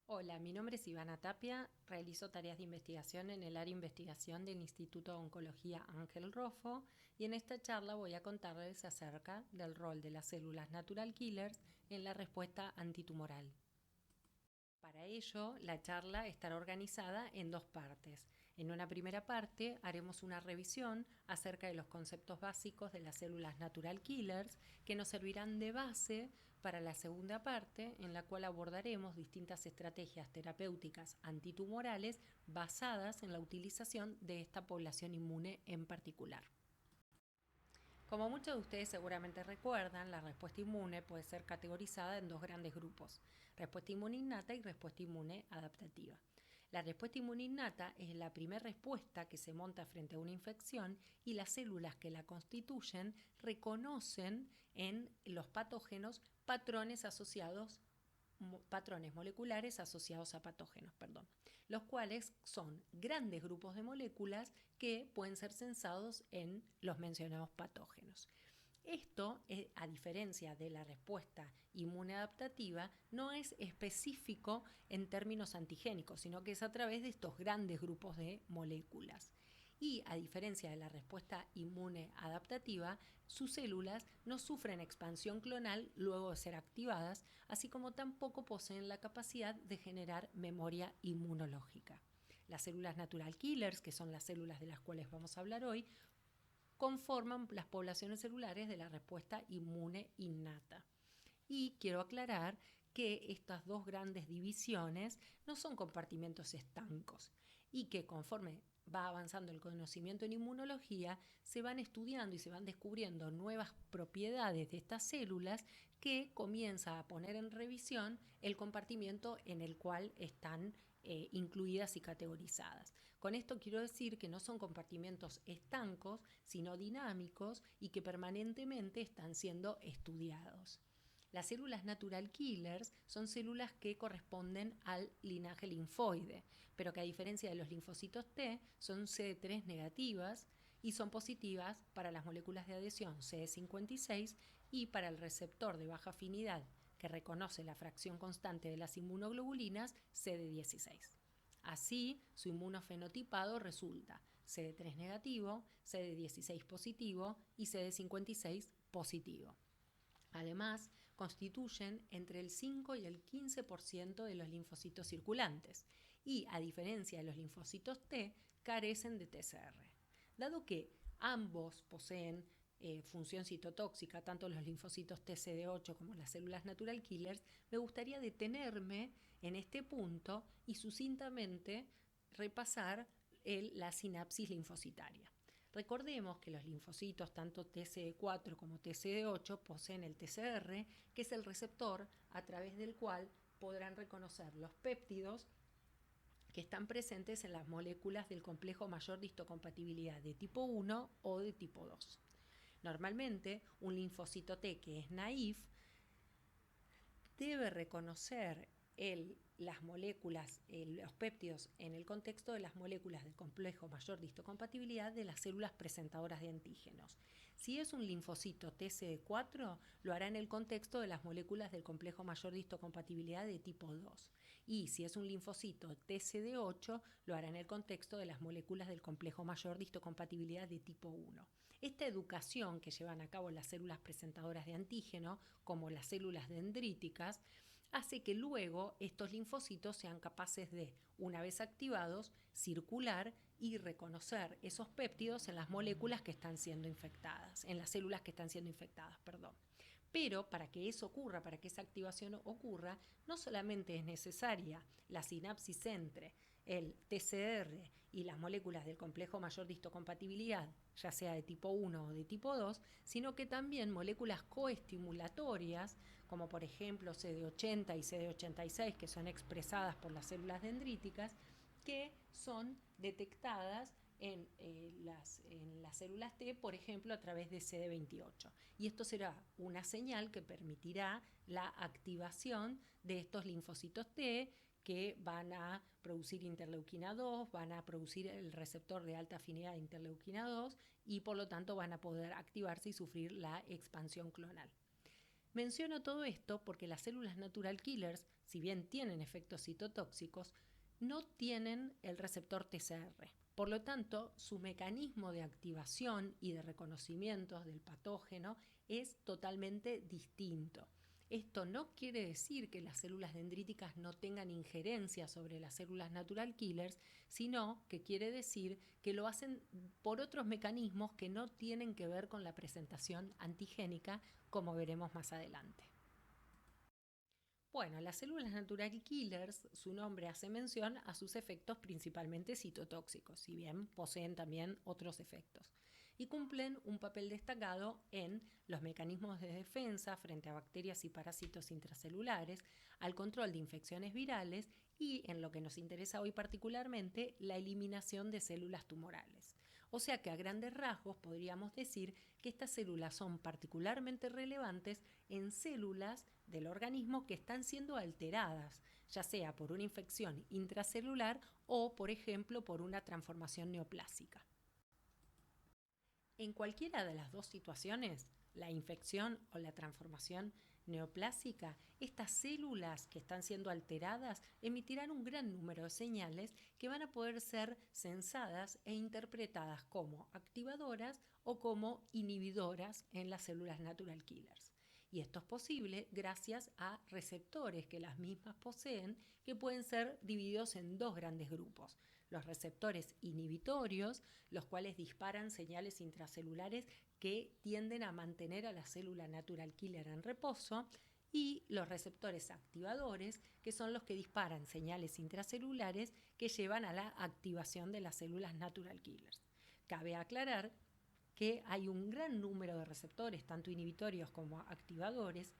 Hola, mi nombre es Ivana Tapia, realizo tareas de investigación en el área de investigación del Instituto de Oncología Ángel Rofo y en esta charla voy a contarles acerca del rol de las células natural killers en la respuesta antitumoral. Para ello, la charla estará organizada en dos partes. En una primera parte haremos una revisión acerca de los conceptos básicos de las células natural killers que nos servirán de base para la segunda parte en la cual abordaremos distintas estrategias terapéuticas antitumorales basadas en la utilización de esta población inmune en particular. Como muchos de ustedes seguramente recuerdan, la respuesta inmune puede ser categorizada en dos grandes grupos, respuesta inmune innata y respuesta inmune adaptativa. La respuesta inmune innata es la primera respuesta que se monta frente a una infección y las células que la constituyen reconocen en los patógenos patrones moleculares asociados a patógenos, los cuales son grandes grupos de moléculas que pueden ser censados en los mencionados patógenos. Esto, a diferencia de la respuesta inmune adaptativa, no es específico en términos antigénicos, sino que es a través de estos grandes grupos de moléculas. Y a diferencia de la respuesta inmune adaptativa, sus células no sufren expansión clonal luego de ser activadas, así como tampoco poseen la capacidad de generar memoria inmunológica. Las células natural killers, que son las células de las cuales vamos a hablar hoy, conforman las poblaciones celulares de la respuesta inmune innata. Y quiero aclarar que estas dos grandes divisiones no son compartimentos estancos y que conforme va avanzando el conocimiento en inmunología, se van estudiando y se van descubriendo nuevas propiedades de estas células que comienza a poner en revisión el compartimiento en el cual están incluidas y categorizadas. Con esto quiero decir que no son compartimentos estancos, sino dinámicos y que permanentemente están siendo estudiados. Las células natural killers son células que corresponden al linaje linfoide, pero que a diferencia de los linfocitos T son CD3 negativas y son positivas para las moléculas de adhesión CD56 y para el receptor de baja afinidad que reconoce la fracción constante de las inmunoglobulinas CD16. Así, su inmunofenotipado resulta CD3 negativo, CD16 positivo y CD56 positivo. Además, constituyen entre el 5 y el 15% de los linfocitos circulantes y, a diferencia de los linfocitos T, carecen de TCR. Dado que ambos poseen función citotóxica, tanto los linfocitos TCD8 como las células natural killers, me gustaría detenerme en este punto y sucintamente repasar la sinapsis linfocitaria. Recordemos que los linfocitos, tanto TCD4 como TCD8, poseen el TCR, que es el receptor a través del cual podrán reconocer los péptidos que están presentes en las moléculas del complejo mayor de histocompatibilidad de tipo 1 o de tipo 2. Normalmente, un linfocito T que es naïf debe reconocer las moléculas, los péptidos en el contexto de las moléculas del complejo mayor de histocompatibilidad de las células presentadoras de antígenos. Si es un linfocito TCD4, lo hará en el contexto de las moléculas del complejo mayor de histocompatibilidad de tipo 2. Y si es un linfocito TCD8, lo hará en el contexto de las moléculas del complejo mayor de histocompatibilidad de tipo 1. Esta educación que llevan a cabo las células presentadoras de antígeno, como las células dendríticas, hace que luego estos linfocitos sean capaces de, una vez activados, circular y reconocer esos péptidos en las moléculas que están siendo infectadas, en las células que están siendo infectadas, Pero para que eso ocurra, para que esa activación ocurra, no solamente es necesaria la sinapsis entre el TCR y las moléculas del complejo mayor de histocompatibilidad, ya sea de tipo 1 o de tipo 2, sino que también moléculas coestimulatorias, como por ejemplo CD80 y CD86, que son expresadas por las células dendríticas, que son detectadas en las células T, por ejemplo, a través de CD28. Y esto será una señal que permitirá la activación de estos linfocitos T que van a producir interleuquina 2, van a producir el receptor de alta afinidad de interleuquina 2 y por lo tanto van a poder activarse y sufrir la expansión clonal. Menciono todo esto porque las células natural killers, si bien tienen efectos citotóxicos, no tienen el receptor TCR. Por lo tanto, su mecanismo de activación y de reconocimiento del patógeno es totalmente distinto. Esto no quiere decir que las células dendríticas no tengan injerencia sobre las células natural killers, sino que quiere decir que lo hacen por otros mecanismos que no tienen que ver con la presentación antigénica, como veremos más adelante. Bueno, las células natural killers, su nombre hace mención a sus efectos principalmente citotóxicos, si bien poseen también otros efectos, y cumplen un papel destacado en los mecanismos de defensa frente a bacterias y parásitos intracelulares, al control de infecciones virales y, en lo que nos interesa hoy particularmente, la eliminación de células tumorales. O sea que a grandes rasgos podríamos decir que estas células son particularmente relevantes en células del organismo que están siendo alteradas, ya sea por una infección intracelular o, por ejemplo, por una transformación neoplásica. En cualquiera de las dos situaciones, la infección o la transformación neoplásica, estas células que están siendo alteradas emitirán un gran número de señales que van a poder ser sensadas e interpretadas como activadoras o como inhibidoras en las células natural killers. Y esto es posible gracias a receptores que las mismas poseen, que pueden ser divididos en dos grandes grupos: los receptores inhibitorios, los cuales disparan señales intracelulares que tienden a mantener a la célula natural killer en reposo, y los receptores activadores, que son los que disparan señales intracelulares que llevan a la activación de las células natural killers. Cabe aclarar que hay un gran número de receptores, tanto inhibitorios como activadores,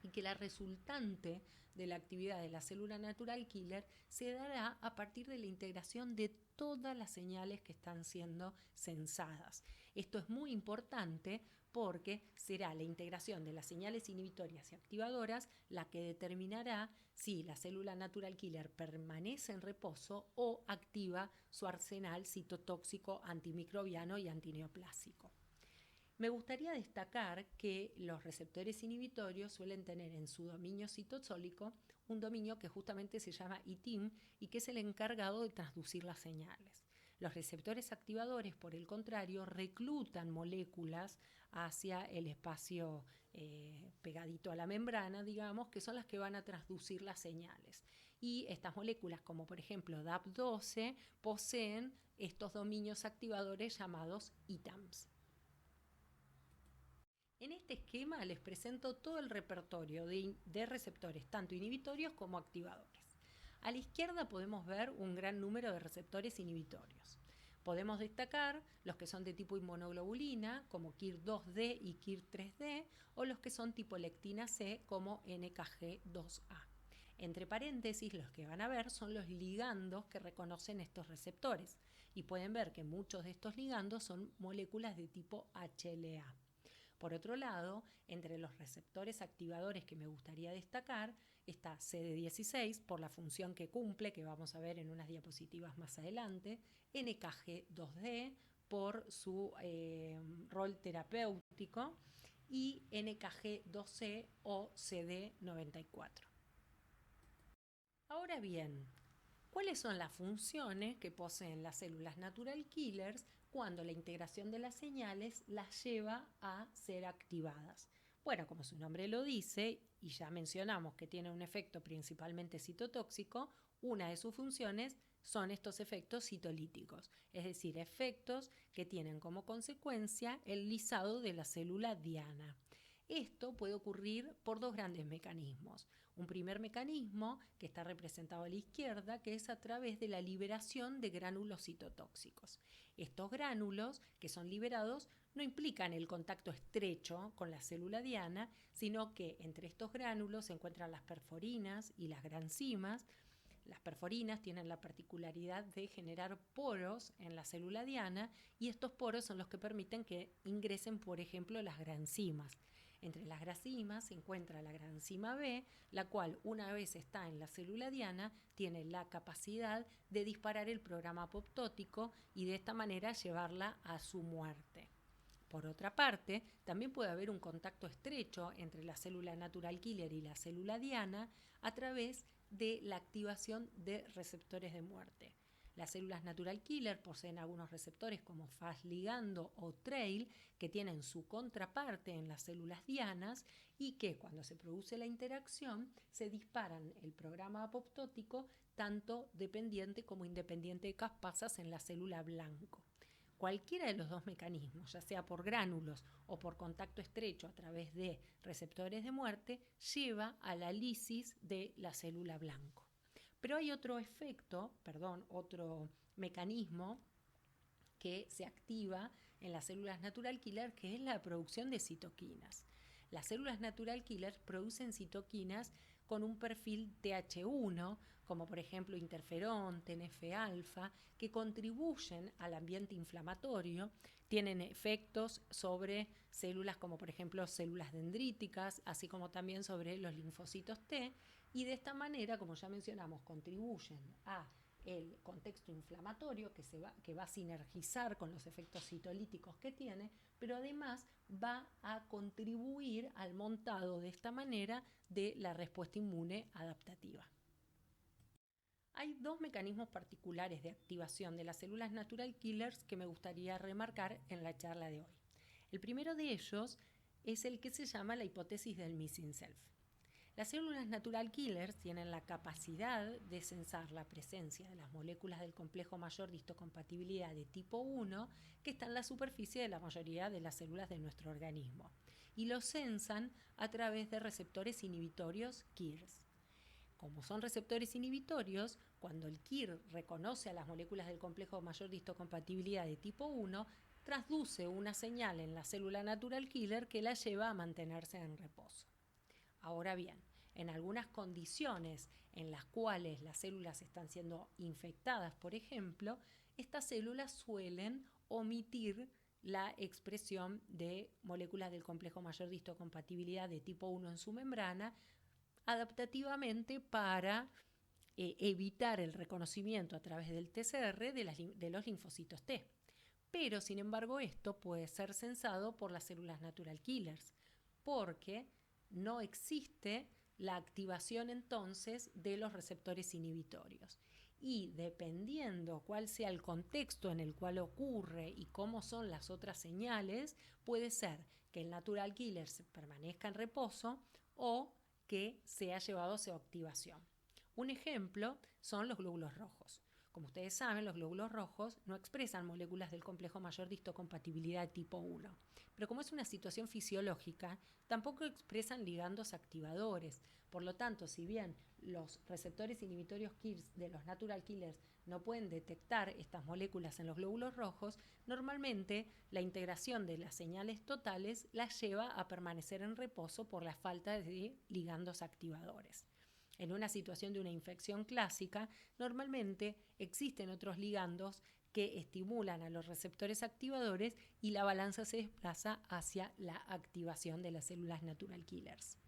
y que la resultante de la actividad de la célula natural killer se dará a partir de la integración de todas las señales que están siendo sensadas. Esto es muy importante porque será la integración de las señales inhibitorias y activadoras la que determinará si la célula natural killer permanece en reposo o activa su arsenal citotóxico, antimicrobiano y antineoplásico. Me gustaría destacar que los receptores inhibitorios suelen tener en su dominio citosólico un dominio que justamente se llama ITIM y que es el encargado de transducir las señales. Los receptores activadores, por el contrario, reclutan moléculas hacia el espacio pegadito a la membrana, digamos, que son las que van a transducir las señales. Y estas moléculas, como por ejemplo DAP12, poseen estos dominios activadores llamados ITAMs. En este esquema les presento todo el repertorio de receptores, tanto inhibitorios como activadores. A la izquierda podemos ver un gran número de receptores inhibitorios. Podemos destacar los que son de tipo inmunoglobulina, como KIR2D y KIR3D, o los que son tipo lectina C, como NKG2A. Entre paréntesis, los que van a ver son los ligandos que reconocen estos receptores, y pueden ver que muchos de estos ligandos son moléculas de tipo HLA. Por otro lado, entre los receptores activadores que me gustaría destacar está CD16 por la función que cumple, que vamos a ver en unas diapositivas más adelante, NKG2D por su rol terapéutico y NKG2C o CD94. Ahora bien, ¿cuáles son las funciones que poseen las células natural killers cuando la integración de las señales las lleva a ser activadas? Bueno, como su nombre lo dice, y ya mencionamos que tiene un efecto principalmente citotóxico, una de sus funciones son estos efectos citolíticos, es decir, efectos que tienen como consecuencia el lisado de la célula diana. Esto puede ocurrir por dos grandes mecanismos. Un primer mecanismo, que está representado a la izquierda, que es a través de la liberación de gránulos citotóxicos. Estos gránulos que son liberados no implican el contacto estrecho con la célula diana, sino que entre estos gránulos se encuentran las perforinas y las granzimas. Las perforinas tienen la particularidad de generar poros en la célula diana, y estos poros son los que permiten que ingresen, por ejemplo, las granzimas. Entre las granzimas se encuentra la granzima B, la cual, una vez está en la célula diana, tiene la capacidad de disparar el programa apoptótico y de esta manera llevarla a su muerte. Por otra parte, también puede haber un contacto estrecho entre la célula natural killer y la célula diana a través de la activación de receptores de muerte. Las células natural killer poseen algunos receptores como Fas ligando o trail que tienen su contraparte en las células dianas y que cuando se produce la interacción se disparan el programa apoptótico tanto dependiente como independiente de caspasas en la célula blanco. Cualquiera de los dos mecanismos, ya sea por gránulos o por contacto estrecho a través de receptores de muerte, lleva a la lisis de la célula blanco. Pero hay otro otro mecanismo que se activa en las células natural killer, que es la producción de citoquinas. Las células natural killer producen citoquinas con un perfil TH1, como por ejemplo interferón, TNF-alfa, que contribuyen al ambiente inflamatorio, tienen efectos sobre células como por ejemplo células dendríticas, así como también sobre los linfocitos T, y de esta manera, como ya mencionamos, contribuyen a el contexto inflamatorio que va a sinergizar con los efectos citolíticos que tiene, pero además va a contribuir al montado de esta manera de la respuesta inmune adaptativa. Hay dos mecanismos particulares de activación de las células natural killers que me gustaría remarcar en la charla de hoy. El primero de ellos es el que se llama la hipótesis del missing self. Las células natural killers tienen la capacidad de sensar la presencia de las moléculas del complejo mayor de histocompatibilidad de tipo 1 que está en la superficie de la mayoría de las células de nuestro organismo y lo sensan a través de receptores inhibitorios KIRs. Como son receptores inhibitorios, cuando el KIR reconoce a las moléculas del complejo mayor de histocompatibilidad de tipo 1, transduce una señal en la célula natural killer que la lleva a mantenerse en reposo. Ahora bien, en algunas condiciones en las cuales las células están siendo infectadas, por ejemplo, estas células suelen omitir la expresión de moléculas del complejo mayor de histocompatibilidad de tipo 1 en su membrana, adaptativamente para evitar el reconocimiento a través del TCR de los linfocitos T. Pero, sin embargo, esto puede ser sensado por las células natural killers, porque no existe la activación entonces de los receptores inhibitorios. Y dependiendo cuál sea el contexto en el cual ocurre y cómo son las otras señales, puede ser que el natural killer permanezca en reposo o que sea llevado a su activación. Un ejemplo son los glóbulos rojos. Como ustedes saben, los glóbulos rojos no expresan moléculas del complejo mayor de histocompatibilidad tipo 1. Pero como es una situación fisiológica, tampoco expresan ligandos activadores. Por lo tanto, si bien los receptores inhibitorios KIRs de los natural killers no pueden detectar estas moléculas en los glóbulos rojos, normalmente la integración de las señales totales las lleva a permanecer en reposo por la falta de ligandos activadores. En una situación de una infección clásica, normalmente existen otros ligandos que estimulan a los receptores activadores y la balanza se desplaza hacia la activación de las células natural killers.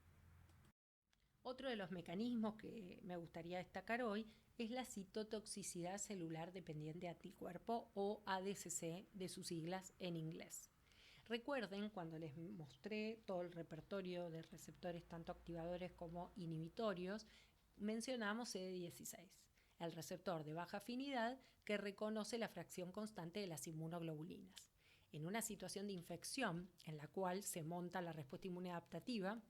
Otro de los mecanismos que me gustaría destacar hoy es la citotoxicidad celular dependiente anticuerpo o ADCC de sus siglas en inglés. Recuerden cuando les mostré todo el repertorio de receptores tanto activadores como inhibitorios, mencionamos CD16, el receptor de baja afinidad que reconoce la fracción constante de las inmunoglobulinas. En una situación de infección en la cual se monta la respuesta inmune adaptativa,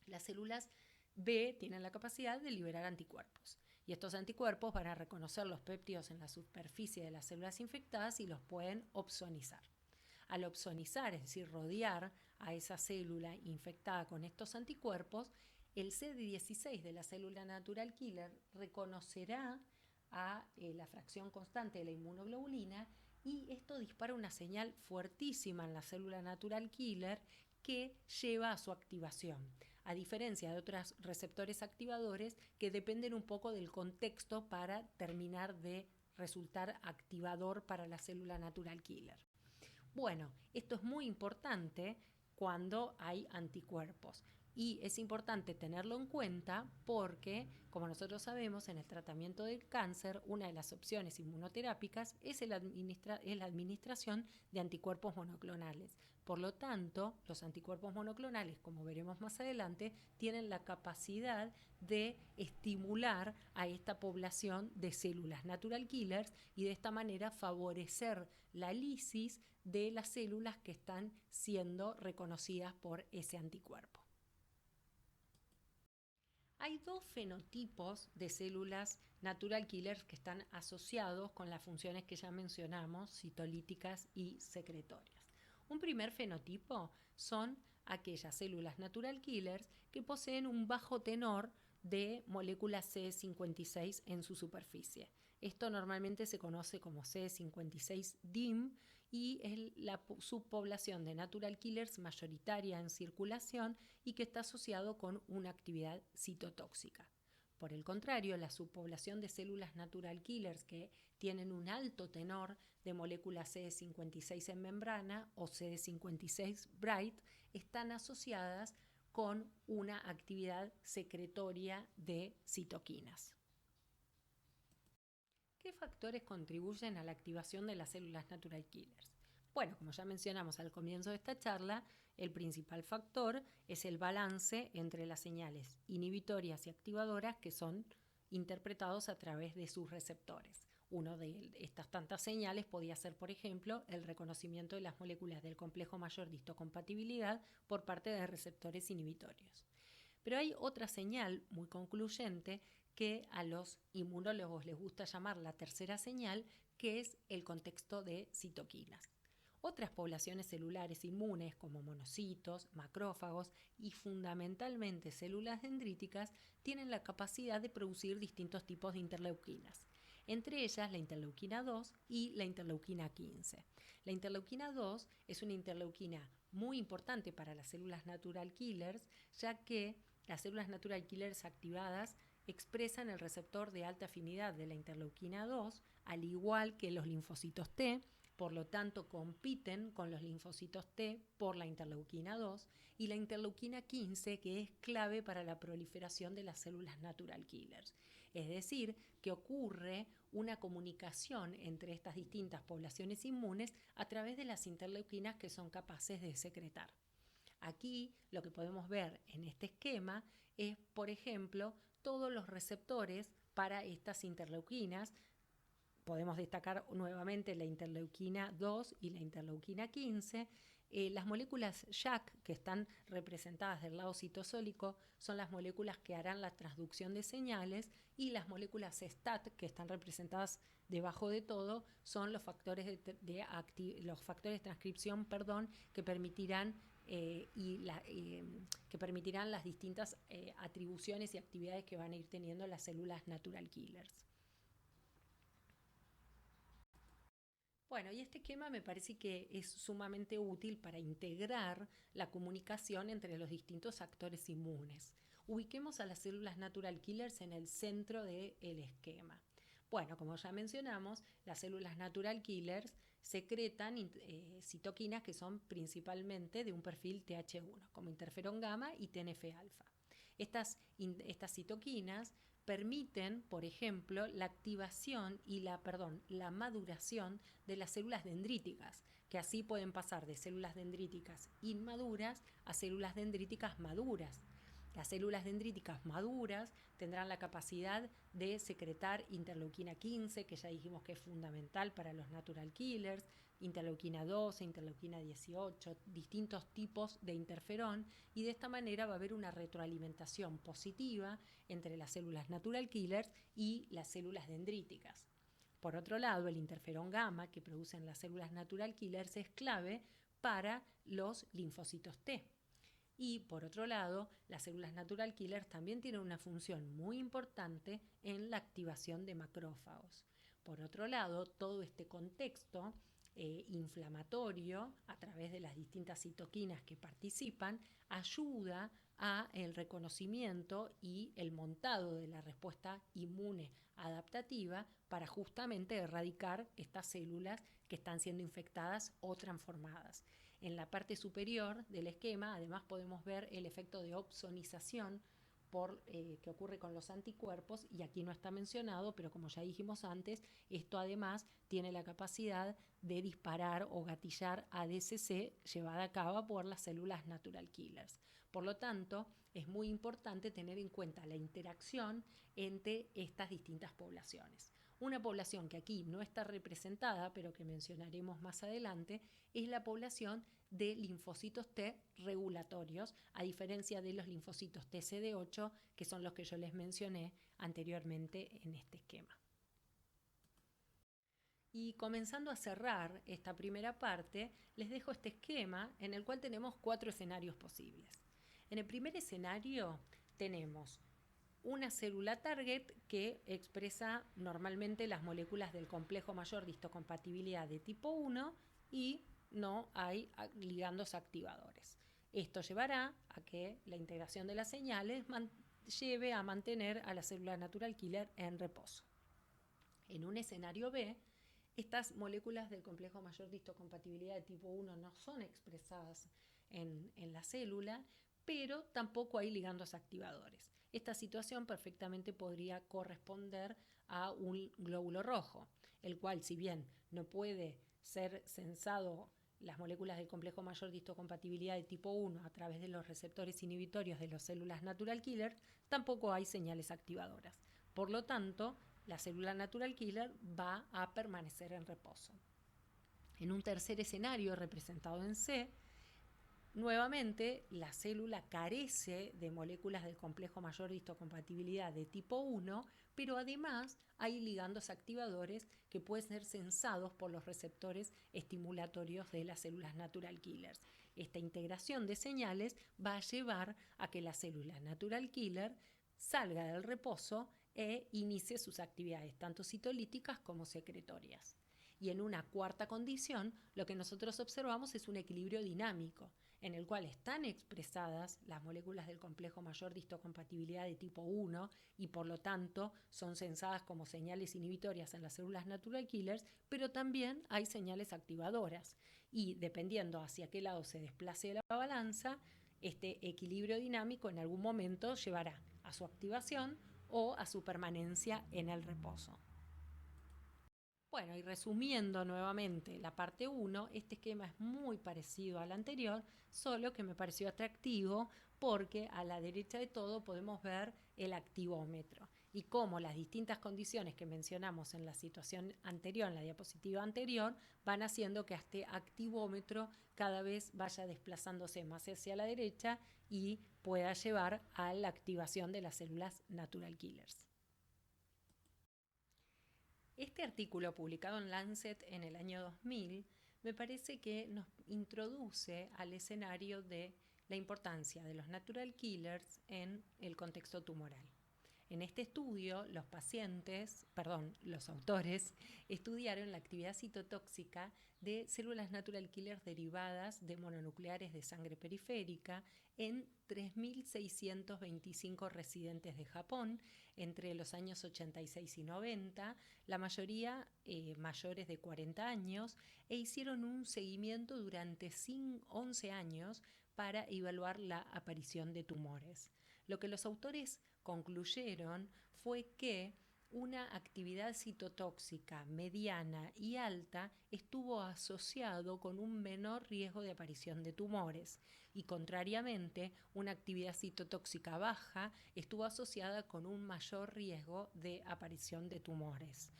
las células B tienen la capacidad de liberar anticuerpos. Y estos anticuerpos van a reconocer los péptidos en la superficie de las células infectadas y los pueden opsonizar. Al opsonizar, es decir, rodear a esa célula infectada con estos anticuerpos, el CD16 de la célula natural killer reconocerá a la fracción constante de la inmunoglobulina y esto dispara una señal fuertísima en la célula natural killer que lleva a su activación, a diferencia de otros receptores activadores que dependen un poco del contexto para terminar de resultar activador para la célula natural killer. Bueno, esto es muy importante cuando hay anticuerpos Y es importante tenerlo en cuenta porque, como nosotros sabemos, en el tratamiento del cáncer, una de las opciones inmunoterápicas es la administración de anticuerpos monoclonales. Por lo tanto, los anticuerpos monoclonales, como veremos más adelante, tienen la capacidad de estimular a esta población de células natural killers y de esta manera favorecer la lisis de las células que están siendo reconocidas por ese anticuerpo. Hay dos fenotipos de células natural killers que están asociados con las funciones que ya mencionamos, citolíticas y secretorias. Un primer fenotipo son aquellas células natural killers que poseen un bajo tenor de molécula CD56 en su superficie. Esto normalmente se conoce como CD56-DIM y es la subpoblación de natural killers mayoritaria en circulación y que está asociado con una actividad citotóxica. Por el contrario, la subpoblación de células natural killers que tienen un alto tenor de molécula CD56 en membrana o CD56 bright están asociadas con una actividad secretoria de citoquinas. ¿Qué factores contribuyen a la activación de las células natural killers? Bueno, como ya mencionamos al comienzo de esta charla, el principal factor es el balance entre las señales inhibitorias y activadoras que son interpretados a través de sus receptores. Una de estas tantas señales podía ser, por ejemplo, el reconocimiento de las moléculas del complejo mayor de histocompatibilidad por parte de receptores inhibitorios. Pero hay otra señal muy concluyente que a los inmunólogos les gusta llamar la tercera señal, que es el contexto de citoquinas. Otras poblaciones celulares inmunes como monocitos, macrófagos y fundamentalmente células dendríticas tienen la capacidad de producir distintos tipos de interleuquinas, entre ellas la interleuquina 2 y la interleuquina 15. La interleuquina 2 es una interleuquina muy importante para las células natural killers, ya que las células natural killers activadas expresan el receptor de alta afinidad de la interleuquina 2, al igual que los linfocitos T, por lo tanto compiten con los linfocitos T por la interleuquina 2, y la interleuquina 15, que es clave para la proliferación de las células natural killers. Es decir, que ocurre una comunicación entre estas distintas poblaciones inmunes a través de las interleuquinas que son capaces de secretar. Aquí lo que podemos ver en este esquema es, por ejemplo, todos los receptores para estas interleuquinas. Podemos destacar nuevamente la interleuquina 2 y la interleuquina 15. Las moléculas JAK que están representadas del lado citosólico son las moléculas que harán la transducción de señales, y las moléculas STAT que están representadas debajo de todo son los factores de transcripción, que permitirán que permitirán las distintas atribuciones y actividades que van a ir teniendo las células natural killers. Bueno, y este esquema me parece que es sumamente útil para integrar la comunicación entre los distintos actores inmunes. Ubiquemos a las células natural killers en el centro del esquema. Bueno, como ya mencionamos, las células natural killers secretan citoquinas que son principalmente de un perfil Th1, como interferón gamma y TNF-alfa. Estas citoquinas permiten, por ejemplo, la activación y la maduración de las células dendríticas, que así pueden pasar de células dendríticas inmaduras a células dendríticas maduras. Las células dendríticas maduras tendrán la capacidad de secretar interleuquina 15, que ya dijimos que es fundamental para los natural killers, interleuquina 12, interleuquina 18, distintos tipos de interferón, y de esta manera va a haber una retroalimentación positiva entre las células natural killers y las células dendríticas. Por otro lado, el interferón gamma que producen las células natural killers es clave para los linfocitos T. Y por otro lado, las células natural killers también tienen una función muy importante en la activación de macrófagos. Por otro lado, todo este contexto inflamatorio a través de las distintas citoquinas que participan ayuda a el reconocimiento y el montado de la respuesta inmune adaptativa para justamente erradicar estas células que están siendo infectadas o transformadas. En la parte superior del esquema, además, podemos ver el efecto de opsonización que ocurre con los anticuerpos, y aquí no está mencionado, pero como ya dijimos antes, esto además tiene la capacidad de disparar o gatillar ADCC llevada a cabo por las células natural killers. Por lo tanto, es muy importante tener en cuenta la interacción entre estas distintas poblaciones. Una población que aquí no está representada, pero que mencionaremos más adelante, es la población de linfocitos T regulatorios, a diferencia de los linfocitos TCD8, que son los que yo les mencioné anteriormente en este esquema. Y comenzando a cerrar esta primera parte, les dejo este esquema en el cual tenemos 4 escenarios posibles. En el primer escenario tenemos una célula target que expresa normalmente las moléculas del complejo mayor de histocompatibilidad de tipo 1 y no hay ligandos activadores. Esto llevará a que la integración de las señales lleve a mantener a la célula natural killer en reposo. En un escenario B, estas moléculas del complejo mayor de histocompatibilidad de tipo 1 no son expresadas en la célula, pero tampoco hay ligandos activadores. Esta situación perfectamente podría corresponder a un glóbulo rojo, el cual, si bien no puede ser sensado las moléculas del complejo mayor de histocompatibilidad de tipo 1 a través de los receptores inhibitorios de las células natural killer, tampoco hay señales activadoras. Por lo tanto, la célula natural killer va a permanecer en reposo. En un tercer escenario, representado en C, nuevamente la célula carece de moléculas del complejo mayor de histocompatibilidad de tipo 1, pero además hay ligandos activadores que pueden ser sensados por los receptores estimulatorios de las células natural killers. Esta integración de señales va a llevar a que la célula natural killer salga del reposo e inicie sus actividades, tanto citolíticas como secretorias. Y en una cuarta condición, lo que nosotros observamos es un equilibrio dinámico, en el cual están expresadas las moléculas del complejo mayor de histocompatibilidad de tipo 1 y por lo tanto son sensadas como señales inhibitorias en las células natural killers, pero también hay señales activadoras. Y dependiendo hacia qué lado se desplace la balanza, este equilibrio dinámico en algún momento llevará a su activación o a su permanencia en el reposo. Bueno, y resumiendo nuevamente la parte 1, este esquema es muy parecido al anterior, solo que me pareció atractivo porque a la derecha de todo podemos ver el activómetro y cómo las distintas condiciones que mencionamos en la situación anterior, en la diapositiva anterior, van haciendo que este activómetro cada vez vaya desplazándose más hacia la derecha y pueda llevar a la activación de las células natural killers. Este artículo publicado en Lancet en el año 2000 me parece que nos introduce al escenario de la importancia de los natural killers en el contexto tumoral. En este estudio, los autores estudiaron la actividad citotóxica de células natural killers derivadas de mononucleares de sangre periférica en 3.625 residentes de Japón entre los años 86 y 90, la mayoría mayores de 40 años, e hicieron un seguimiento durante 11 años para evaluar la aparición de tumores. Lo que los autores concluyeron fue que una actividad citotóxica mediana y alta estuvo asociado con un menor riesgo de aparición de tumores y, contrariamente, una actividad citotóxica baja estuvo asociada con un mayor riesgo de aparición de tumores.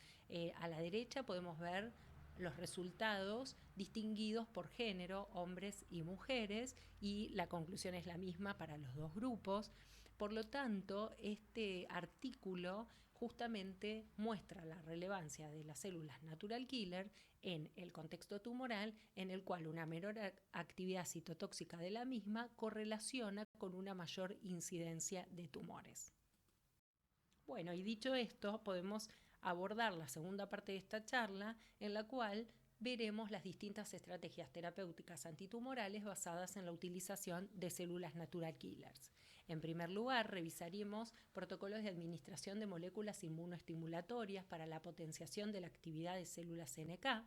A la derecha podemos ver los resultados distinguidos por género, hombres y mujeres, y la conclusión es la misma para los dos grupos. Por lo tanto, este artículo justamente muestra la relevancia de las células natural killer en el contexto tumoral, en el cual una menor actividad citotóxica de la misma correlaciona con una mayor incidencia de tumores. Bueno, y dicho esto, podemos abordar la segunda parte de esta charla, en la cual veremos las distintas estrategias terapéuticas antitumorales basadas en la utilización de células natural killers. En primer lugar, revisaremos protocolos de administración de moléculas inmunoestimulatorias para la potenciación de la actividad de células NK.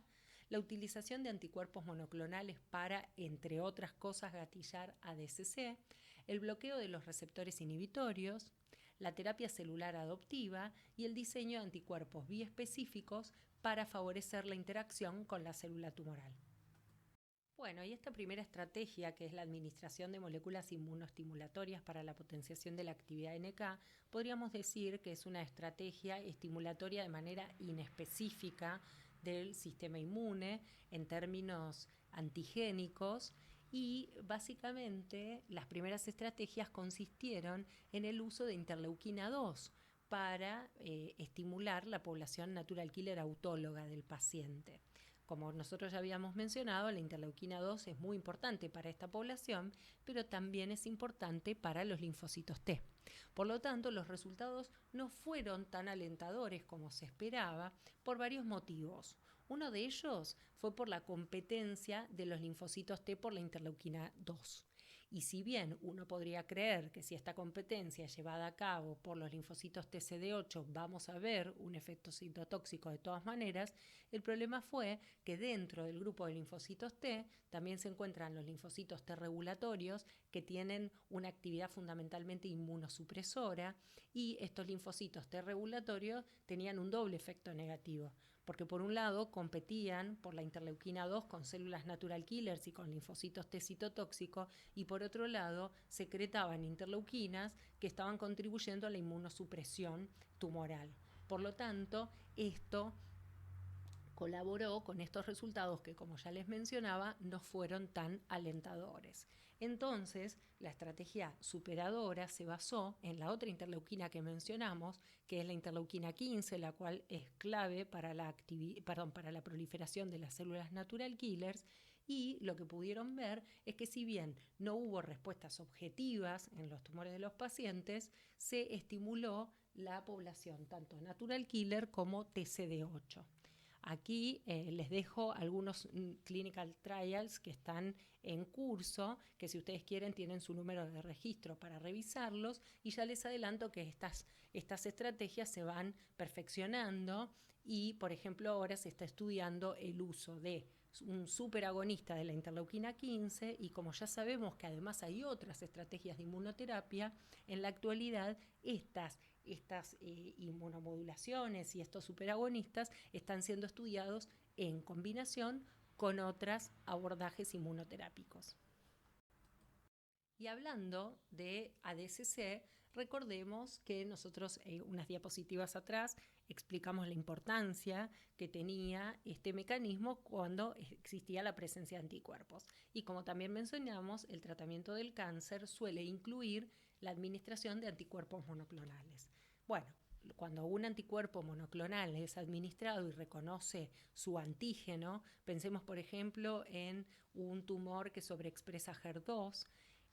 la utilización de anticuerpos monoclonales para, entre otras cosas, gatillar ADCC, el bloqueo de los receptores inhibitorios, la terapia celular adoptiva y el diseño de anticuerpos biespecíficos para favorecer la interacción con la célula tumoral. Bueno, y esta primera estrategia, que es la administración de moléculas inmunoestimulatorias para la potenciación de la actividad NK, podríamos decir que es una estrategia estimulatoria de manera inespecífica del sistema inmune en términos antigénicos, y básicamente las primeras estrategias consistieron en el uso de interleuquina 2 para estimular la población natural killer autóloga del paciente. Como nosotros ya habíamos mencionado, la interleuquina 2 es muy importante para esta población, pero también es importante para los linfocitos T. Por lo tanto, los resultados no fueron tan alentadores como se esperaba por varios motivos. Uno de ellos fue por la competencia de los linfocitos T por la interleuquina 2. Y si bien uno podría creer que si esta competencia es llevada a cabo por los linfocitos TCD8 vamos a ver un efecto citotóxico de todas maneras, el problema fue que dentro del grupo de linfocitos T también se encuentran los linfocitos T regulatorios, que tienen una actividad fundamentalmente inmunosupresora, y estos linfocitos T regulatorios tenían un doble efecto negativo, porque por un lado competían por la interleuquina 2 con células natural killers y con linfocitos T citotóxicos, y por otro lado secretaban interleuquinas que estaban contribuyendo a la inmunosupresión tumoral. Por lo tanto, esto colaboró con estos resultados que, como ya les mencionaba, no fueron tan alentadores. Entonces, la estrategia superadora se basó en la otra interleuquina que mencionamos, que es la interleuquina 15, la cual es clave para la proliferación de las células natural killers, y lo que pudieron ver es que si bien no hubo respuestas objetivas en los tumores de los pacientes, se estimuló la población tanto natural killer como TCD8. Aquí les dejo algunos clinical trials que están en curso, que si ustedes quieren tienen su número de registro para revisarlos, y ya les adelanto que estas estrategias se van perfeccionando, y por ejemplo ahora se está estudiando el uso de un superagonista de la interleuquina 15, y como ya sabemos que además hay otras estrategias de inmunoterapia, en la actualidad estas inmunomodulaciones y estos superagonistas están siendo estudiados en combinación con otros abordajes inmunoterápicos. Y hablando de ADCC, recordemos que nosotros unas diapositivas atrás explicamos la importancia que tenía este mecanismo cuando existía la presencia de anticuerpos. Y como también mencionamos, el tratamiento del cáncer suele incluir la administración de anticuerpos monoclonales. Bueno, cuando un anticuerpo monoclonal es administrado y reconoce su antígeno, pensemos por ejemplo en un tumor que sobreexpresa HER2,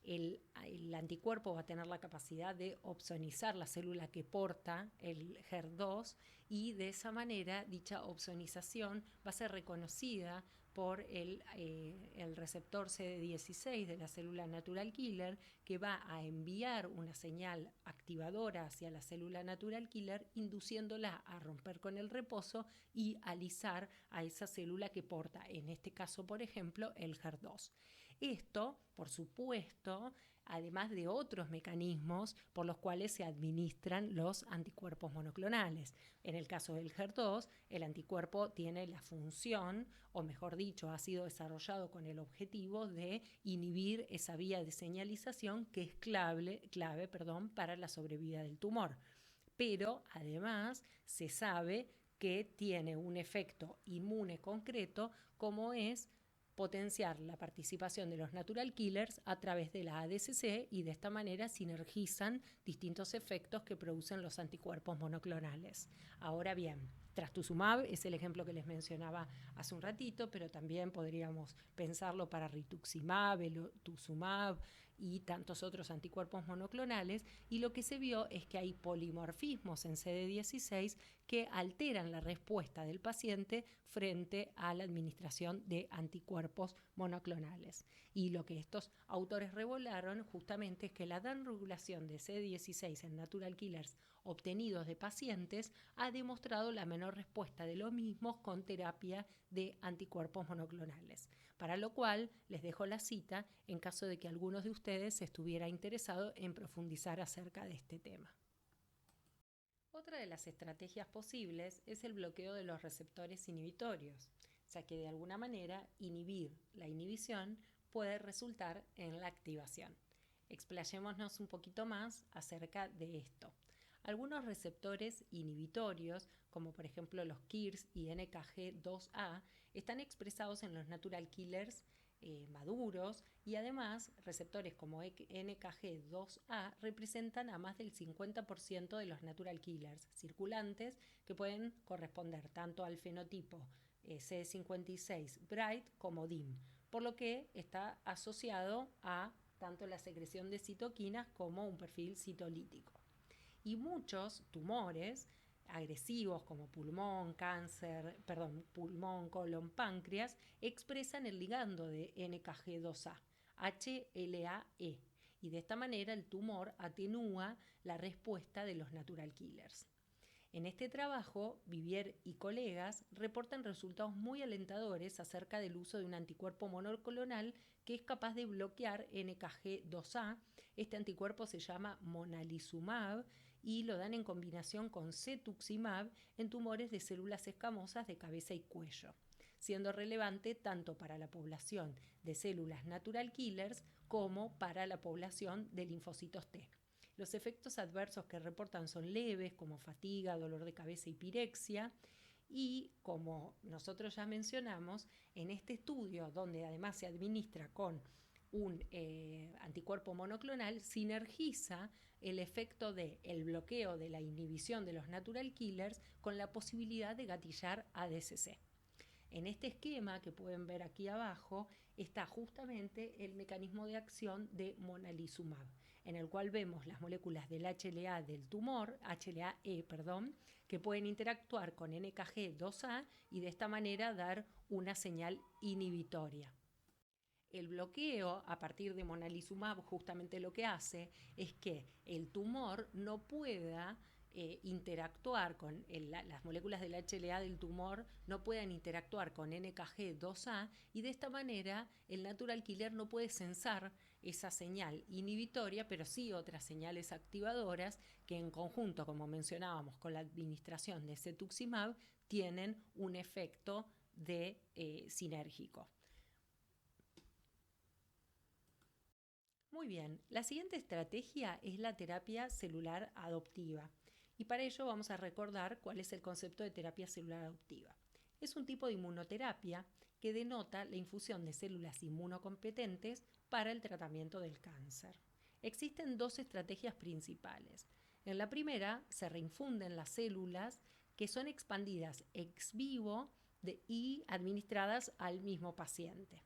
el anticuerpo va a tener la capacidad de opsonizar la célula que porta el HER2, y de esa manera dicha opsonización va a ser reconocida por el receptor CD16 de la célula natural killer, que va a enviar una señal activadora hacia la célula natural killer, induciéndola a romper con el reposo y alisar a esa célula que porta, en este caso por ejemplo, el HER2. Esto, por supuesto, además de otros mecanismos por los cuales se administran los anticuerpos monoclonales. En el caso del HER2, el anticuerpo tiene la función, o mejor dicho, ha sido desarrollado con el objetivo de inhibir esa vía de señalización que es clave para la sobrevida del tumor. Pero además se sabe que tiene un efecto inmune concreto, como es potenciar la participación de los natural killers a través de la ADCC, y de esta manera sinergizan distintos efectos que producen los anticuerpos monoclonales. Ahora bien, trastuzumab es el ejemplo que les mencionaba hace un ratito, pero también podríamos pensarlo para rituximab, elotuzumab y tantos otros anticuerpos monoclonales, y lo que se vio es que hay polimorfismos en CD16 que alteran la respuesta del paciente frente a la administración de anticuerpos monoclonales. Y lo que estos autores revelaron justamente es que la downregulación de CD16 en natural killers obtenidos de pacientes ha demostrado la menor respuesta de los mismos con terapia de anticuerpos monoclonales. Para lo cual les dejo la cita en caso de que alguno de ustedes estuviera interesado en profundizar acerca de este tema. Otra de las estrategias posibles es el bloqueo de los receptores inhibitorios, ya que de alguna manera inhibir la inhibición puede resultar en la activación. Explayémonos un poquito más acerca de esto. Algunos receptores inhibitorios, como por ejemplo los KIRS y NKG2A, están expresados en los natural killers maduros, y además receptores como NKG2A representan a más del 50% de los natural killers circulantes, que pueden corresponder tanto al fenotipo CD56 Bright como DIM, por lo que está asociado a tanto la secreción de citoquinas como un perfil citolítico. Y muchos tumores agresivos como pulmón, colon, páncreas, expresan el ligando de NKG2A, HLA-E, y de esta manera el tumor atenúa la respuesta de los natural killers. En este trabajo, Vivier y colegas reportan resultados muy alentadores acerca del uso de un anticuerpo monoclonal que es capaz de bloquear NKG2A. Este anticuerpo se llama monalizumab y lo dan en combinación con cetuximab en tumores de células escamosas de cabeza y cuello, siendo relevante tanto para la población de células natural killers como para la población de linfocitos T. Los efectos adversos que reportan son leves, como fatiga, dolor de cabeza y pirexia. Y como nosotros ya mencionamos, en este estudio, donde además se administra con un anticuerpo monoclonal, sinergiza el efecto del bloqueo de la inhibición de los natural killers con la posibilidad de gatillar ADCC. En este esquema que pueden ver aquí abajo está justamente el mecanismo de acción de monalizumab, en el cual vemos las moléculas del HLA del tumor, HLA-E, que pueden interactuar con NKG2A y de esta manera dar una señal inhibitoria. El bloqueo a partir de monalizumab justamente lo que hace es que el tumor no pueda interactuar con las moléculas del HLA del tumor, no puedan interactuar con NKG2A, y de esta manera el natural killer no puede censar esa señal inhibitoria, pero sí otras señales activadoras que en conjunto, como mencionábamos, con la administración de cetuximab, tienen un efecto sinérgico. Muy bien, la siguiente estrategia es la terapia celular adoptiva. Y para ello vamos a recordar cuál es el concepto de terapia celular adoptiva. Es un tipo de inmunoterapia que denota la infusión de células inmunocompetentes para el tratamiento del cáncer. Existen dos estrategias principales. En la primera se reinfunden las células que son expandidas ex vivo y administradas al mismo paciente.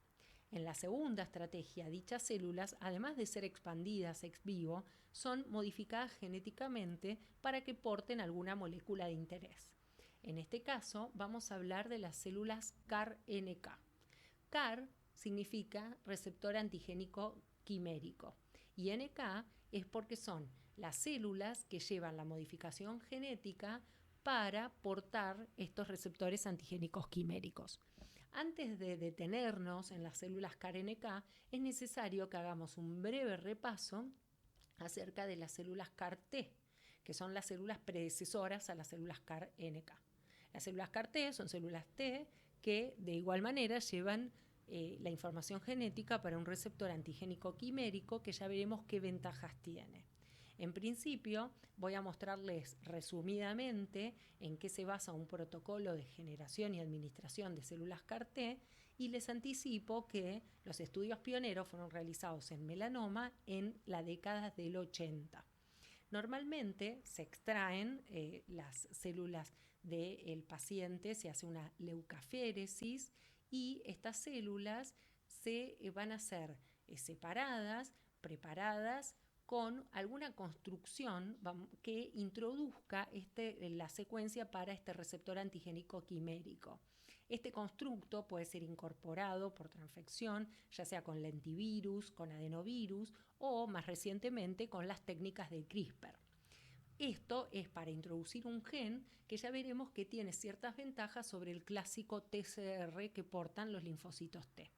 En la segunda estrategia, dichas células, además de ser expandidas ex vivo, son modificadas genéticamente para que porten alguna molécula de interés. En este caso, vamos a hablar de las células CAR-NK. CAR significa receptor antigénico quimérico y NK es porque son las células que llevan la modificación genética para portar estos receptores antigénicos quiméricos. Antes de detenernos en las células CAR-NK, es necesario que hagamos un breve repaso acerca de las células CAR-T, que son las células predecesoras a las células CAR-NK. Las células CAR-T son células T que de igual manera llevan la información genética para un receptor antigénico quimérico que ya veremos qué ventajas tiene. En principio, voy a mostrarles resumidamente en qué se basa un protocolo de generación y administración de células CAR-T, y les anticipo que los estudios pioneros fueron realizados en melanoma en la década del 80. Normalmente se extraen las células del paciente, se hace una leucaféresis y estas células se van a ser separadas preparadas con alguna construcción que introduzca la secuencia para este receptor antigénico quimérico. Este constructo puede ser incorporado por transfección, ya sea con lentivirus, con adenovirus o más recientemente con las técnicas de CRISPR. Esto es para introducir un gen que ya veremos que tiene ciertas ventajas sobre el clásico TCR que portan los linfocitos T.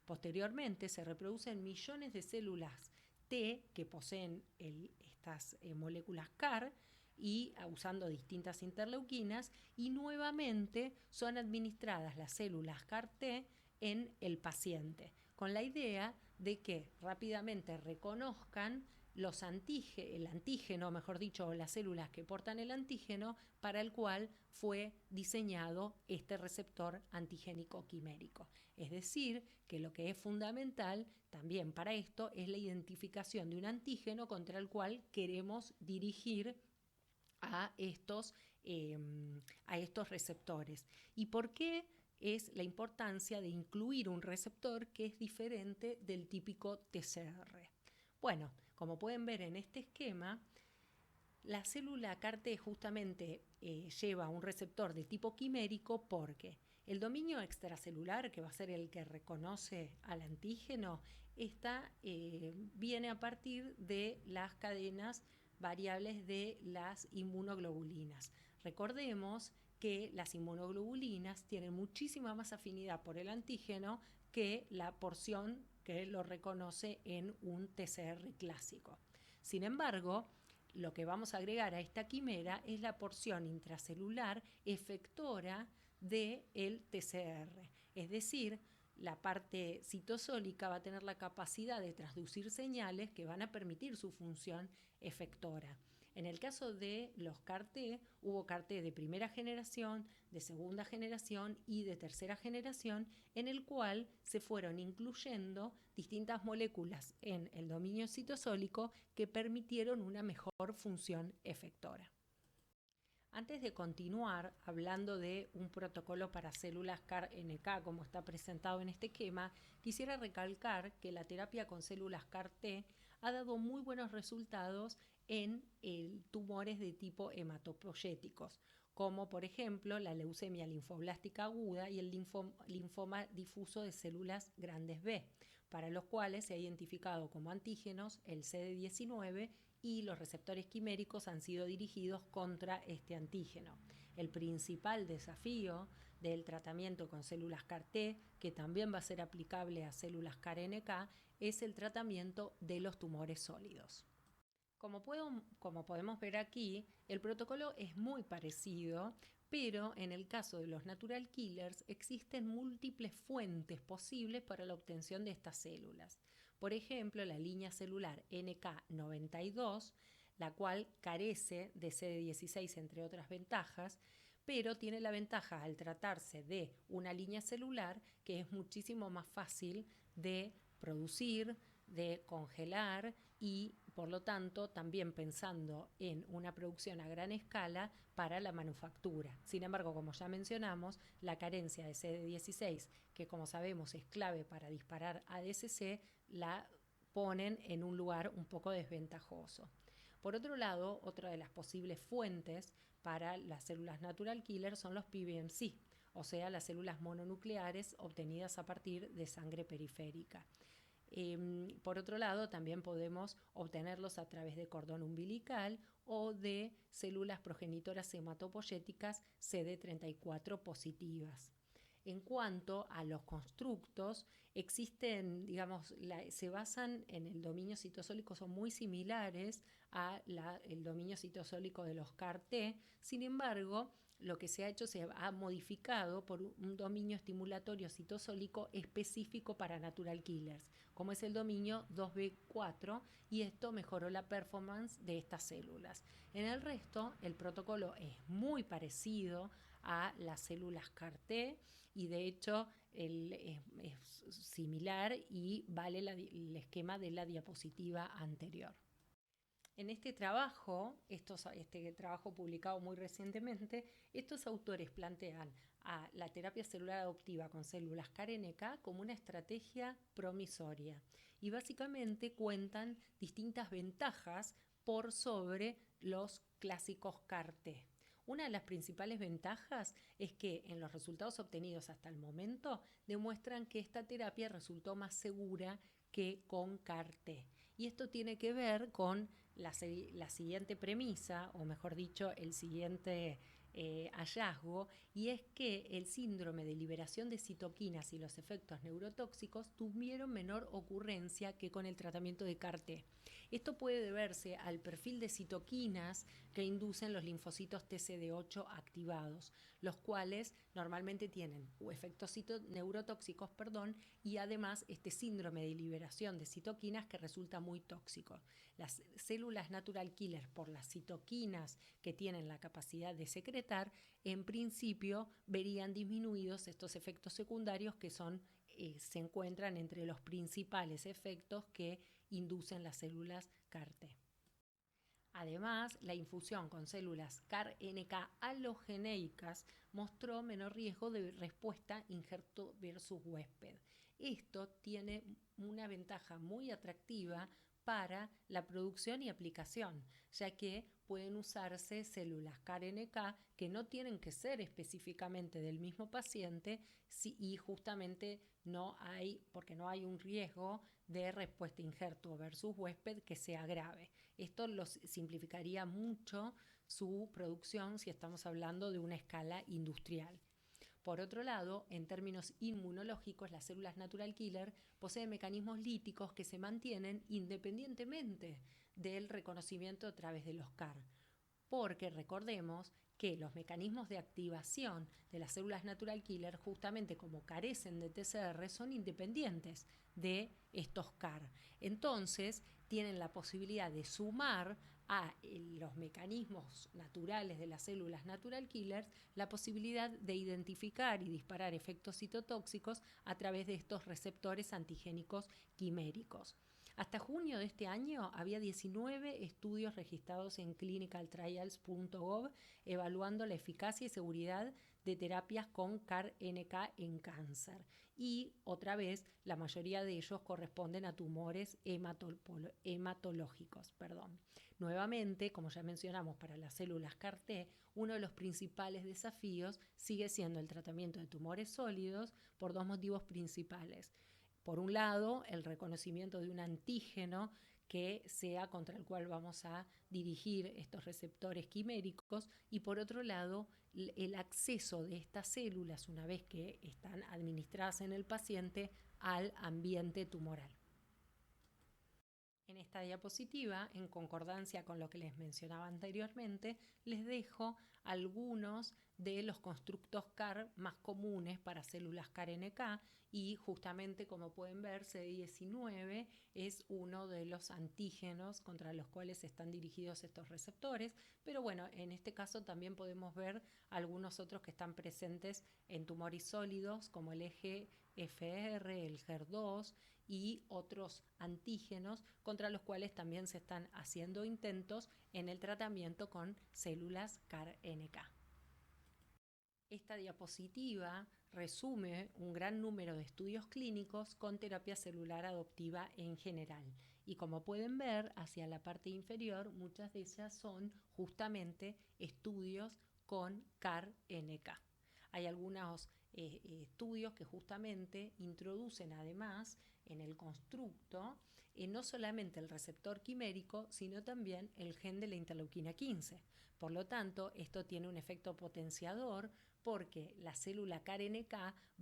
Posteriormente se reproducen millones de células T que poseen estas moléculas CAR y usando distintas interleuquinas, y nuevamente son administradas las células CAR-T en el paciente, con la idea de que rápidamente reconozcan el antígeno, mejor dicho, las células que portan el antígeno para el cual fue diseñado este receptor antigénico quimérico. Es decir, que lo que es fundamental también para esto es la identificación de un antígeno contra el cual queremos dirigir a estos receptores. ¿Y por qué es la importancia de incluir un receptor que es diferente del típico TCR? Bueno, como pueden ver en este esquema, la célula CAR-T justamente lleva un receptor de tipo quimérico porque el dominio extracelular, que va a ser el que reconoce al antígeno, viene a partir de las cadenas variables de las inmunoglobulinas. Recordemos que las inmunoglobulinas tienen muchísima más afinidad por el antígeno que la porción que lo reconoce en un TCR clásico. Sin embargo, lo que vamos a agregar a esta quimera es la porción intracelular efectora del TCR, es decir, la parte citosólica va a tener la capacidad de transducir señales que van a permitir su función efectora. En el caso de los CAR-T, hubo CAR-T de primera generación, de segunda generación y de tercera generación, en el cual se fueron incluyendo distintas moléculas en el dominio citosólico que permitieron una mejor función efectora. Antes de continuar hablando de un protocolo para células CAR-NK como está presentado en este esquema, quisiera recalcar que la terapia con células CAR-T ha dado muy buenos resultados en tumores de tipo hematopoyéticos, como por ejemplo la leucemia linfoblástica aguda y el linfoma difuso de células grandes B, para los cuales se ha identificado como antígenos el CD19 y los receptores quiméricos han sido dirigidos contra este antígeno. El principal desafío del tratamiento con células CAR-T, que también va a ser aplicable a células CAR-NK, es el tratamiento de los tumores sólidos. Como podemos ver aquí, el protocolo es muy parecido, pero en el caso de los natural killers existen múltiples fuentes posibles para la obtención de estas células. Por ejemplo, la línea celular NK92, la cual carece de CD16 entre otras ventajas, pero tiene la ventaja al tratarse de una línea celular que es muchísimo más fácil de producir, de congelar y por lo tanto también pensando en una producción a gran escala para la manufactura. Sin embargo, como ya mencionamos, la carencia de CD16, que como sabemos es clave para disparar ADCC, la ponen en un lugar un poco desventajoso. Por otro lado, otra de las posibles fuentes para las células natural killer son los PBMC, o sea, las células mononucleares obtenidas a partir de sangre periférica. Por otro lado, también podemos obtenerlos a través de cordón umbilical o de células progenitoras hematopoyéticas CD34 positivas. En cuanto a los constructos, existen, se basan en el dominio citosólico, son muy similares al dominio citosólico de los CAR-T. Sin embargo, lo que se ha hecho se ha modificado por un dominio estimulatorio citosólico específico para natural killers, como es el dominio 2B4, y esto mejoró la performance de estas células. En el resto, el protocolo es muy parecido a las células CAR-T y de hecho es similar y vale el esquema de la diapositiva anterior. En este trabajo, este trabajo publicado muy recientemente, estos autores plantean a la terapia celular adoptiva con células CAR-NK como una estrategia promisoria y básicamente cuentan distintas ventajas por sobre los clásicos CAR-T. Una de las principales ventajas es que en los resultados obtenidos hasta el momento demuestran que esta terapia resultó más segura que con CAR-T. Y esto tiene que ver con la siguiente premisa, o mejor dicho, el siguiente hallazgo, y es que el síndrome de liberación de citoquinas y los efectos neurotóxicos tuvieron menor ocurrencia que con el tratamiento de CAR-T. Esto puede deberse al perfil de citoquinas que inducen los linfocitos TCD8 activados, los cuales normalmente tienen efectos neurotóxicos, y además este síndrome de liberación de citoquinas que resulta muy tóxico. Las células natural killer, por las citoquinas que tienen la capacidad de secretar, en principio verían disminuidos estos efectos secundarios que se encuentran entre los principales efectos que inducen las células CAR-T. Además, la infusión con células CAR-NK alogeneicas mostró menor riesgo de respuesta injerto versus huésped. Esto tiene una ventaja muy atractiva para la producción y aplicación, ya que pueden usarse células CAR-NK que no tienen que ser específicamente del mismo paciente y justamente porque no hay un riesgo de respuesta injerto versus huésped que sea grave. Esto simplificaría mucho su producción si estamos hablando de una escala industrial. Por otro lado, en términos inmunológicos, las células natural killer poseen mecanismos líticos que se mantienen independientemente del reconocimiento a través de los CAR, porque recordemos que los mecanismos de activación de las células natural killer, justamente como carecen de TCR, son independientes de estos CAR. Entonces, tienen la posibilidad de sumar a los mecanismos naturales de las células natural killers la posibilidad de identificar y disparar efectos citotóxicos a través de estos receptores antigénicos quiméricos. Hasta junio de este año había 19 estudios registrados en clinicaltrials.gov evaluando la eficacia y seguridad de terapias con CAR-NK en cáncer. Y otra vez, la mayoría de ellos corresponden a tumores hematológicos. Nuevamente, como ya mencionamos, para las células CAR-T, uno de los principales desafíos sigue siendo el tratamiento de tumores sólidos por dos motivos principales. Por un lado, el reconocimiento de un antígeno que sea contra el cual vamos a dirigir estos receptores quiméricos, y por otro lado, el acceso de estas células, una vez que están administradas en el paciente, al ambiente tumoral. En esta diapositiva, en concordancia con lo que les mencionaba anteriormente, les dejo algunos de los constructos CAR más comunes para células CAR-NK y justamente, como pueden ver, CD19 es uno de los antígenos contra los cuales están dirigidos estos receptores, pero bueno, en este caso también podemos ver algunos otros que están presentes en tumores sólidos como el EGFR, el HER2 y otros antígenos contra los cuales también se están haciendo intentos en el tratamiento con células CAR-NK. Esta diapositiva resume un gran número de estudios clínicos con terapia celular adoptiva en general. Y como pueden ver, hacia la parte inferior, muchas de ellas son justamente estudios con CAR-NK. Hay algunos estudios que justamente introducen además en el constructo no solamente el receptor quimérico, sino también el gen de la interleuquina 15. Por lo tanto, esto tiene un efecto potenciador porque la célula CAR-NK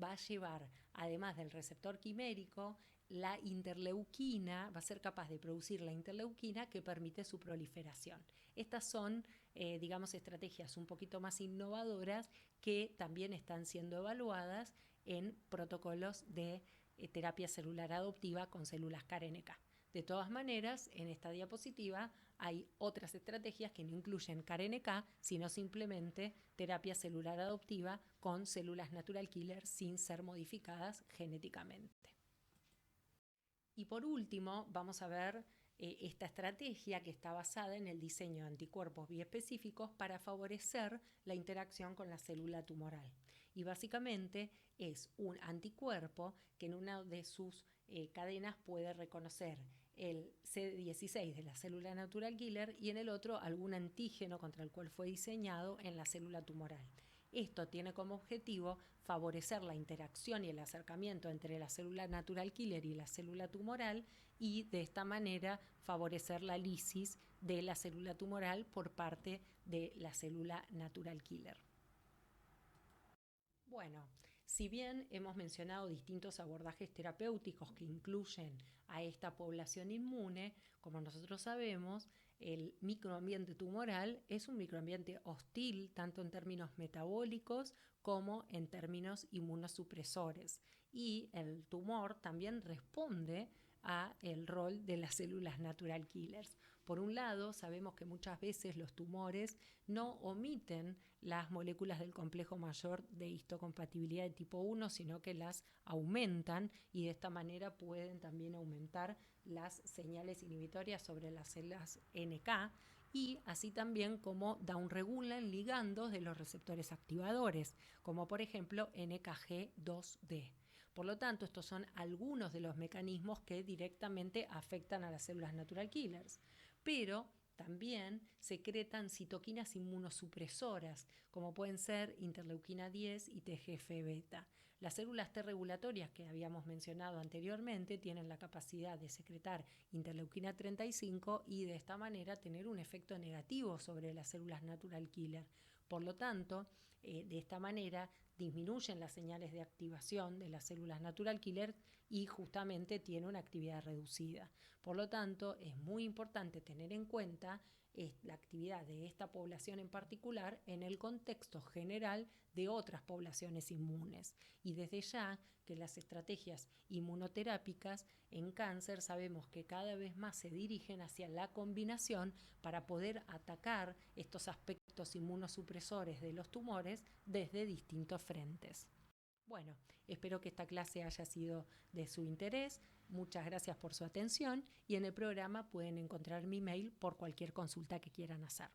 va a llevar, además del receptor quimérico, la interleuquina, va a ser capaz de producir la interleuquina que permite su proliferación. Estas son, estrategias un poquito más innovadoras que también están siendo evaluadas en protocolos de terapia celular adoptiva con células CAR-NK. De todas maneras, en esta diapositiva hay otras estrategias que no incluyen CAR-NK, sino simplemente terapia celular adoptiva con células natural killer sin ser modificadas genéticamente. Y por último, vamos a ver esta estrategia que está basada en el diseño de anticuerpos biespecíficos para favorecer la interacción con la célula tumoral. Y básicamente es un anticuerpo que en una de sus cadenas puede reconocer el CD16 de la célula natural killer y en el otro algún antígeno contra el cual fue diseñado en la célula tumoral. Esto tiene como objetivo favorecer la interacción y el acercamiento entre la célula natural killer y la célula tumoral y de esta manera favorecer la lisis de la célula tumoral por parte de la célula natural killer. Bueno, si bien hemos mencionado distintos abordajes terapéuticos que incluyen a esta población inmune, como nosotros sabemos, el microambiente tumoral es un microambiente hostil tanto en términos metabólicos como en términos inmunosupresores. Y el tumor también responde a el rol de las células natural killers. Por un lado, sabemos que muchas veces los tumores no omiten las moléculas del complejo mayor de histocompatibilidad de tipo 1, sino que las aumentan y de esta manera pueden también aumentar las señales inhibitorias sobre las células NK y así también como downregulan ligandos de los receptores activadores, como por ejemplo NKG2D. Por lo tanto, estos son algunos de los mecanismos que directamente afectan a las células natural killers. Pero también secretan citoquinas inmunosupresoras, como pueden ser interleuquina 10 y TGF-beta. Las células T regulatorias que habíamos mencionado anteriormente tienen la capacidad de secretar interleuquina 35 y de esta manera tener un efecto negativo sobre las células natural killer. Por lo tanto, de esta manera disminuyen las señales de activación de las células natural killer y justamente tiene una actividad reducida. Por lo tanto, es muy importante tener en cuenta la actividad de esta población en particular en el contexto general de otras poblaciones inmunes. Y desde ya que las estrategias inmunoterápicas en cáncer sabemos que cada vez más se dirigen hacia la combinación para poder atacar estos aspectos inmunosupresores de los tumores desde distintos frentes. Bueno, espero que esta clase haya sido de su interés. Muchas gracias por su atención y en el programa pueden encontrar mi mail por cualquier consulta que quieran hacerme.